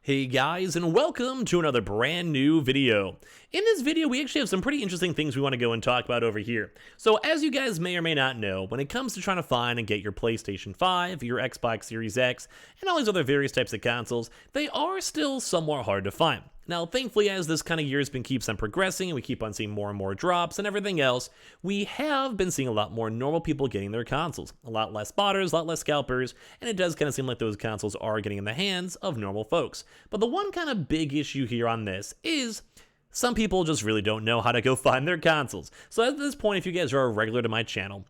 Hey guys, and welcome to another brand new video. In this video, we actually have some pretty interesting things we want to go and talk about over here. So as you guys may or may not know, when it comes to trying to find and get your PlayStation 5, your Xbox Series X, and all these other various types of consoles, they are still somewhat hard to find. Now, thankfully, as this kind of year keeps on progressing and we keep on seeing more and more drops and everything else, we have been seeing a lot more normal people getting their consoles. A lot less spotters, a lot less scalpers, and it does kind of seem like those consoles are getting in the hands of normal folks. But the one kind of big issue here on this is some people just really don't know how to go find their consoles. So at this point, if you guys are a regular to my channel,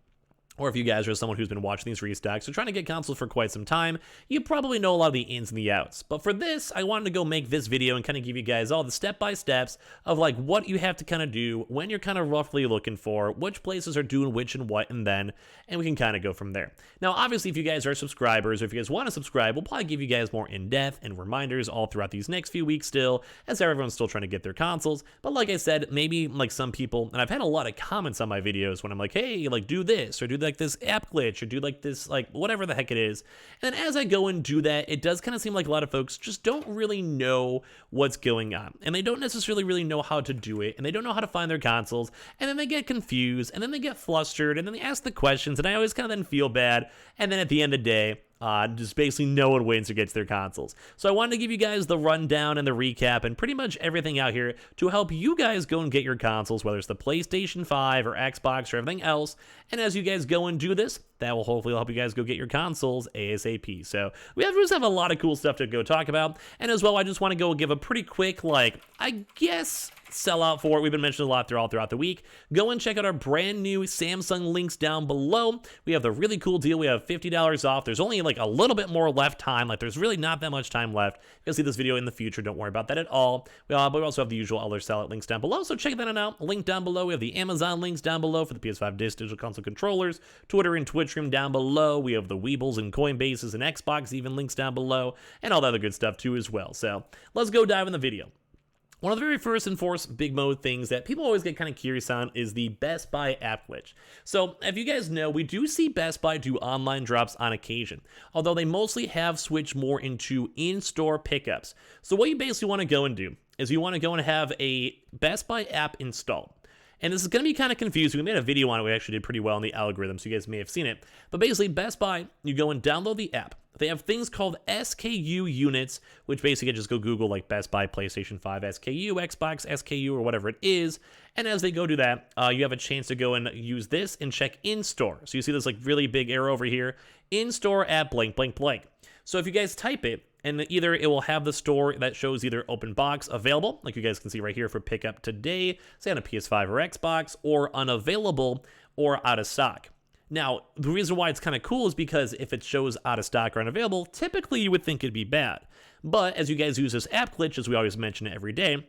or if you guys are someone who's been watching these restocks or trying to get consoles for quite some time, you probably know a lot of the ins and the outs. But for this, I wanted to go make this video and kind of give you guys all the step-by-steps of like what you have to kind of do when you're kind of roughly looking for which places are doing which and what and then, and we can kind of go from there. Now, obviously, if you guys are subscribers or if you guys want to subscribe, we'll probably give you guys more in-depth and reminders all throughout these next few weeks still, as everyone's still trying to get their consoles. But like I said, maybe like some people, and I've had a lot of comments on my videos when I'm like, hey, like do this or do like this app glitch or do like this, like whatever the heck it is. And as I go and do that, it does kind of seem like a lot of folks just don't really know what's going on, and they don't necessarily really know how to do it, and they don't know how to find their consoles, and then they get confused, and then they get flustered, and then they ask the questions, and I always kind of then feel bad, and then at the end of the day, just basically no one wins or gets their consoles. So I wanted to give you guys the rundown and the recap and pretty much everything out here to help you guys go and get your consoles, whether it's the PlayStation 5 or Xbox or everything else. And as you guys go and do this, that will hopefully help you guys go get your consoles ASAP. So we just have a lot of cool stuff to go talk about. And as well, I just want to go give a pretty quick, like, I guess, sellout for it. We've been mentioning a lot throughout the week. Go and check out our brand new Samsung links down below. We have the really cool deal. We have $50 off. There's only like a little bit more left time. Like there's really not that much time left. You'll see this video in the future. Don't worry about that at all. But we also have the usual other sellout links down below. So check that out. Link down below. We have the Amazon links down below for the PS5 Digital Console controllers, Twitter and Twitch stream down below. We have the Weebles and Coinbases and Xbox even links down below, and all the other good stuff too as well. So let's go dive in the video. One of the very first and foremost big mode things that people always get kind of curious on is the Best Buy app glitch. So if you guys know, we do see Best Buy do online drops on occasion, although they mostly have switched more into in-store pickups. So what you basically want to go and do is you want to go and have a Best Buy app installed. And this is going to be kind of confusing. We made a video on it. We actually did pretty well in the algorithm, so you guys may have seen it. But basically, Best Buy, you go and download the app. They have things called SKU units, which basically just go Google like Best Buy, PlayStation 5 SKU, Xbox SKU, or whatever it is. And as they go do that, you have a chance to go and use this and check in-store. So you see this like really big arrow over here, in-store at blank, blank, blank. So if you guys type it, and either it will have the store that shows either open box available, like you guys can see right here for pickup today, say on a PS5 or Xbox, or unavailable or out of stock. Now, the reason why it's kind of cool is because if it shows out of stock or unavailable, typically you would think it'd be bad. But as you guys use this app glitch, as we always mention it every day,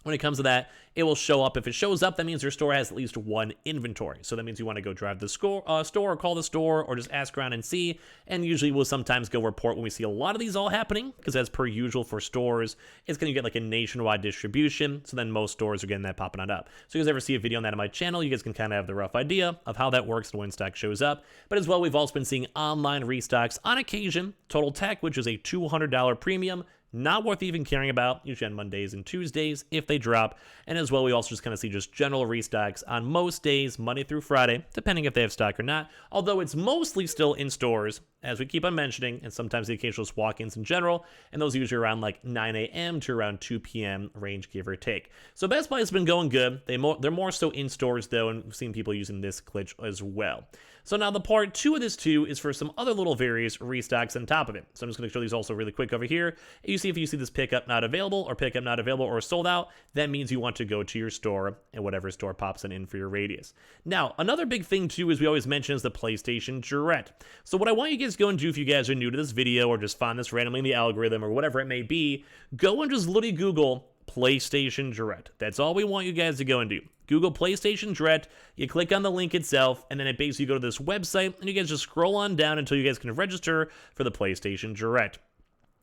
when it comes to that, it will show up. If it shows up, that means your store has at least one inventory. So that means you want to go drive the store or call the store or just ask around and see. And usually we'll sometimes go report when we see a lot of these all happening, because as per usual for stores, it's going to get like a nationwide distribution. So then most stores are getting that popping on up. So you guys ever see a video on that on my channel, you guys can kind of have the rough idea of how that works and when stock shows up. But as well, we've also been seeing online restocks on occasion. Total Tech, which is a $200 premium. Not worth even caring about, usually on Mondays and Tuesdays if they drop. And as well, we also just kind of see just general restocks on most days, Monday through Friday, depending if they have stock or not. Although it's mostly still in stores, as we keep on mentioning, and sometimes the occasional walk-ins in general, and those are usually around like 9 a.m. to around 2 p.m. range, give or take. So Best Buy has been going good. They're more so in stores though, and we've seen people using this glitch as well. So now the part two of this too is for some other little various restocks on top of it. So I'm just going to show these also really quick over here. If you see this pickup not available or sold out, that means you want to go to your store and whatever store pops in for your radius. Now, another big thing too, is we always mention is the PlayStation Direct. So what I want you guys to go and do if you guys are new to this video or just find this randomly in the algorithm or whatever it may be, go and just literally Google PlayStation Direct. That's all we want you guys to go and do. Google PlayStation Direct, you click on the link itself, and then it basically go to this website, and you guys just scroll on down until you guys can register for the PlayStation Direct.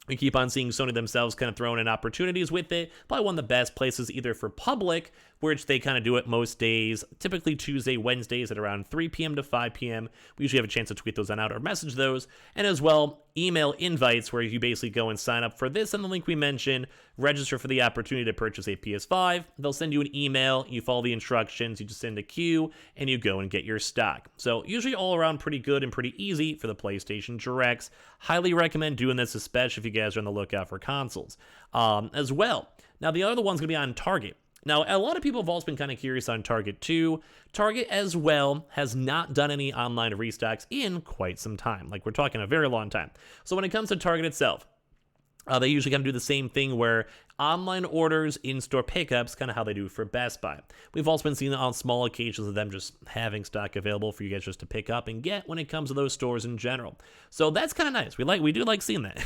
We keep on seeing Sony themselves kind of throwing in opportunities with it. Probably one of the best places either for public, which they kind of do it most days, typically Tuesday, Wednesdays at around 3 p.m. to 5 p.m. We usually have a chance to tweet those on out or message those. And as well, email invites where you basically go and sign up for this and the link we mentioned, register for the opportunity to purchase a PS5. They'll send you an email, you follow the instructions, you just send a queue, and you go and get your stock. So usually all around pretty good and pretty easy for the PlayStation Directs. Highly recommend doing this, especially if you guys are on the lookout for consoles. As well. Now the other one's going to be on Target. Now, a lot of people have also been kind of curious on Target too. Target as well has not done any online restocks in quite some time. Like, we're talking a very long time. So when it comes to Target itself, they usually kind of do the same thing where online orders, in-store pickups, kind of how they do for Best Buy. We've also been seeing on small occasions of them just having stock available for you guys just to pick up and get when it comes to those stores in general. So that's kind of nice. We do like seeing that.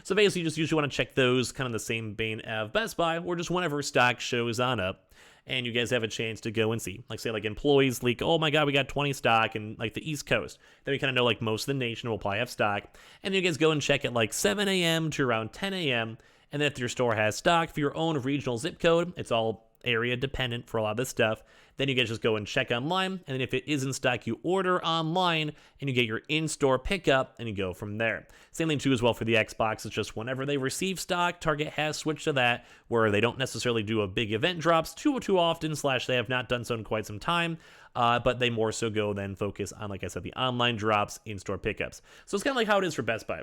So basically, you just usually want to check those kind of the same vein of Best Buy, or just whenever stock shows on up, and you guys have a chance to go and see. Like, say, like employees leak, oh my god, we got 20 stock in like the East Coast. Then we kind of know like most of the nation will probably have stock. And then you guys go and check at like 7 a.m. to around 10 a.m. And then if your store has stock for your own regional zip code, it's all area dependent for a lot of this stuff. Then you guys just go and check online, and then if it is in stock, you order online, and you get your in-store pickup, and you go from there. Same thing too as well for the Xbox. It's just whenever they receive stock, Target has switched to that, where they don't necessarily do a big event drops too often, / they have not done so in quite some time, but they more so go then focus on, like I said, the online drops, in-store pickups. So it's kind of like how it is for Best Buy.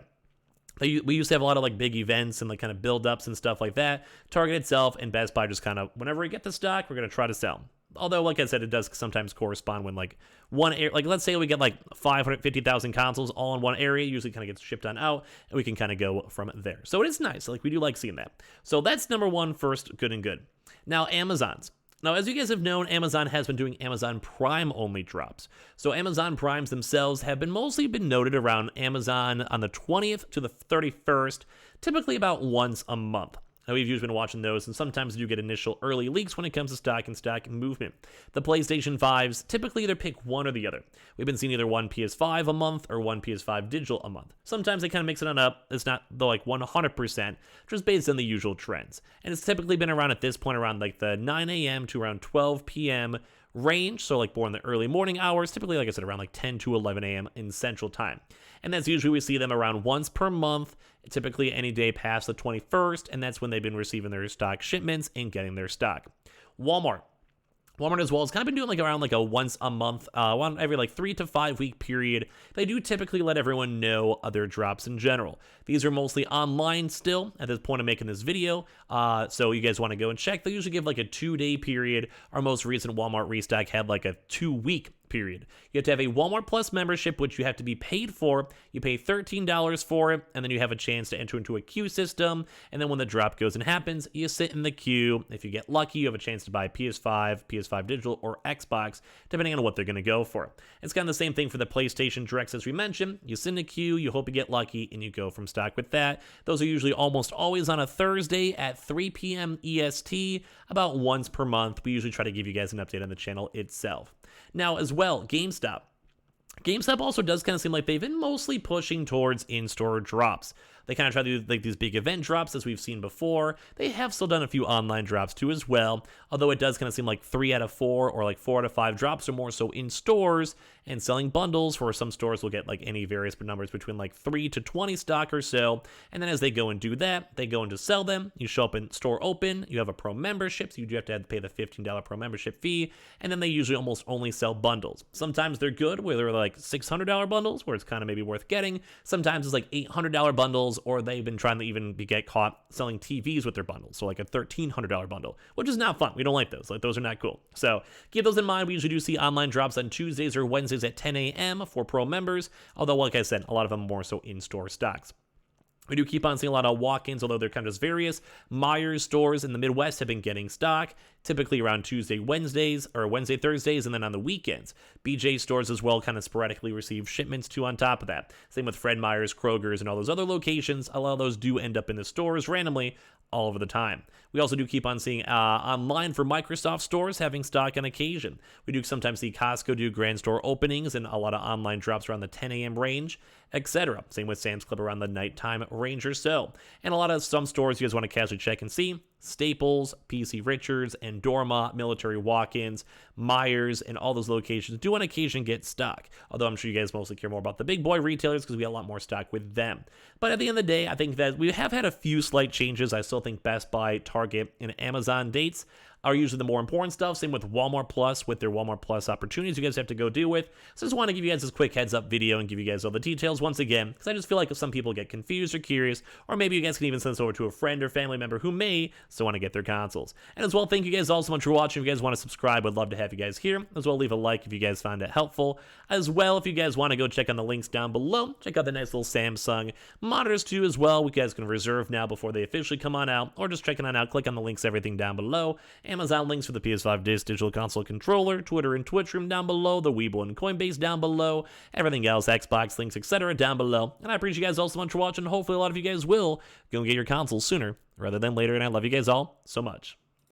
We used to have a lot of like big events and like kind of build-ups and stuff like that. Target itself and Best Buy just kind of, whenever we get the stock, we're going to try to sell. Although, like I said, it does sometimes correspond when like one area, like let's say we get like 550,000 consoles all in one area, usually kind of gets shipped on out, and we can kind of go from there. So it is nice. Like, we do like seeing that. So that's number one first, good and good. Now, Amazon's. Now, as you guys have known, Amazon has been doing Amazon Prime only drops. So Amazon Primes themselves have been mostly noted around Amazon on the 20th to the 31st, typically about once a month. Now, we've usually been watching those, and sometimes you get initial early leaks when it comes to stock and stock movement. The PlayStation 5s typically either pick one or the other. We've been seeing either one PS5 a month or one PS5 Digital a month. Sometimes they kind of mix it on up. It's not though like 100%, just based on the usual trends. And it's typically been around at this point around like the 9 a.m. to around 12 p.m. range, so like more in the early morning hours, typically, like I said, around like 10 to 11 a.m. in Central Time. And that's usually we see them around once per month, typically any day past the 21st, and that's when they've been receiving their stock shipments and getting their stock. Walmart as well has kind of been doing like around like a once a month, one every like 3 to 5 week period. They do typically let everyone know other drops in general. These are mostly online still at this point of making this video, so you guys want to go and check. They usually give like a 2-day period. Our most recent Walmart restock had like a 2-week period. You have to have a Walmart Plus membership, which you have to be paid for. You pay $13 for it, and then you have a chance to enter into a queue system, and then when the drop goes and happens, you sit in the queue. If you get lucky, you have a chance to buy PS5, PS5 Digital, or Xbox, depending on what they're going to go for. It's kind of the same thing for the PlayStation Directs as we mentioned. You sit in a queue, you hope you get lucky, and you go from stock with that. Those are usually almost always on a Thursday at 3 p.m. EST, about once per month. We usually try to give you guys an update on the channel itself. Now, as well, GameStop. GameStop also does kind of seem like they've been mostly pushing towards in-store drops. They kind of try to do like these big event drops as we've seen before. They have still done a few online drops too as well, although it does kind of seem like 3 out of 4 or like 4 out of 5 drops are more so in stores and selling bundles, where some stores will get like any various numbers between like 3 to 20 stock or so. And then as they go and do that, they go in to sell them. You show up in store open, you have a pro membership, so you do have to pay the $15 pro membership fee, and then they usually almost only sell bundles. Sometimes they're good, where they're like $600 bundles, where it's kind of maybe worth getting. Sometimes it's like $800 bundles, or they've been trying to even get caught selling TVs with their bundles, so like a $1,300 bundle, which is not fun. We don't like those. Like, those are not cool. So keep those in mind. We usually do see online drops on Tuesdays or Wednesdays at 10 a.m. for pro members, although, like I said, a lot of them more so in-store stocks. We do keep on seeing a lot of walk-ins, although they're kind of just various. Myers stores in the Midwest have been getting stock, typically around Tuesday, Wednesdays, or Wednesday, Thursdays, and then on the weekends. BJ stores as well kind of sporadically receive shipments too on top of that. Same with Fred Meyer's, Kroger's, and all those other locations. A lot of those do end up in the stores randomly all over the time. We also do keep on seeing online for Microsoft stores having stock on occasion. We do sometimes see Costco do grand store openings and a lot of online drops around the 10 a.m. range. etc. Same with Sam's Club around the nighttime range or so. And a lot of some stores you guys want to casually check and see: Staples, PC Richards, and Dorma, Military Walk-ins, Myers, and all those locations do on occasion get stock. Although I'm sure you guys mostly care more about the big boy retailers because we got a lot more stock with them. But at the end of the day, I think that we have had a few slight changes. I still think Best Buy, Target, and Amazon dates are usually the more important stuff. Same with Walmart Plus with their Walmart Plus opportunities you guys have to go deal with. So I just want to give you guys this quick heads up video and give you guys all the details once again, because I just feel like if some people get confused or curious, or maybe you guys can even send this over to a friend or family member who may still want to get their consoles. And as well, thank you guys all so much for watching. If you guys want to subscribe, would love to have you guys here. As well, leave a like if you guys found it helpful. As well, if you guys want to go check on the links down below, check out the nice little Samsung monitors too as well. You guys can reserve now before they officially come on out, or just checking on out, click on the links, everything down below. Amazon links for the PS5 Digital Console Controller, Twitter and Twitch room down below, the Weeble and Coinbase down below, everything else, Xbox links, etc. down below. And I appreciate you guys all so much for watching. Hopefully a lot of you guys will go and get your consoles sooner rather than later, and I love you guys all so much.